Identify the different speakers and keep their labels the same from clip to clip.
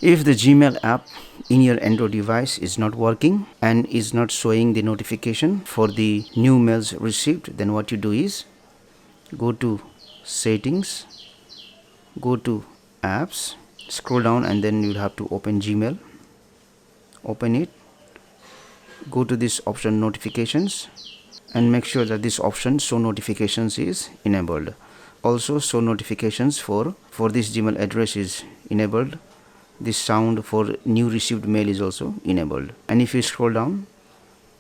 Speaker 1: If the Gmail app in your Android device is not working and is not showing the notification for the new mails received, then what you do is go to settings, go to apps, scroll down, and then you'll have to open Gmail. Open it, go to this option notifications, and make sure that this option show notifications is enabled. Also show notifications for this Gmail address is enabled. This sound for new received mail is also enabled. And if you scroll down,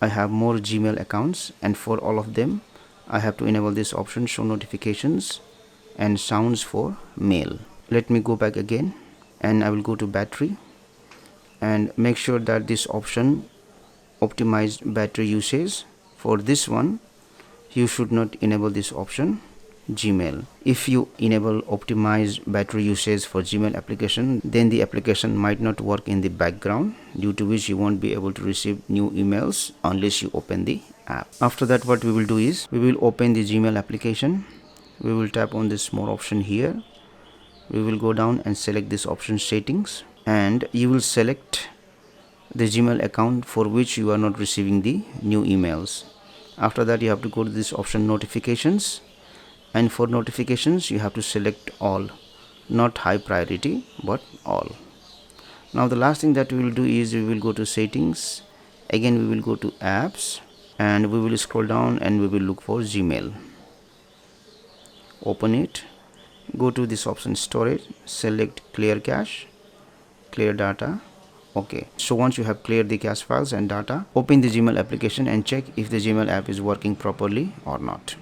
Speaker 1: I have more Gmail accounts, and for all of them I have to enable this option show notifications and sounds for mail. Let me go back again, and I will go to battery and make sure that this option optimized battery usage, for this one you should not enable this option Gmail. If you enable optimized battery usage for Gmail application, then the application might not work in the background, due to which you won't be able to receive new emails unless you open the app. After that, what we will do is we will open the Gmail application. We will tap on this more option here. We will go down and select this option settings, and you will select the Gmail account for which you are not receiving the new emails. After that, you have to go to this option notifications, and for notifications you have to select all, not high priority but all. Now the last thing that we will do is we will go to settings, again we will go to apps, and we will scroll down and we will look for Gmail. Open it, go to this option storage, select clear cache, clear data. Okay, so once you have cleared the cache files and data, open the Gmail application and check if the Gmail app is working properly or not.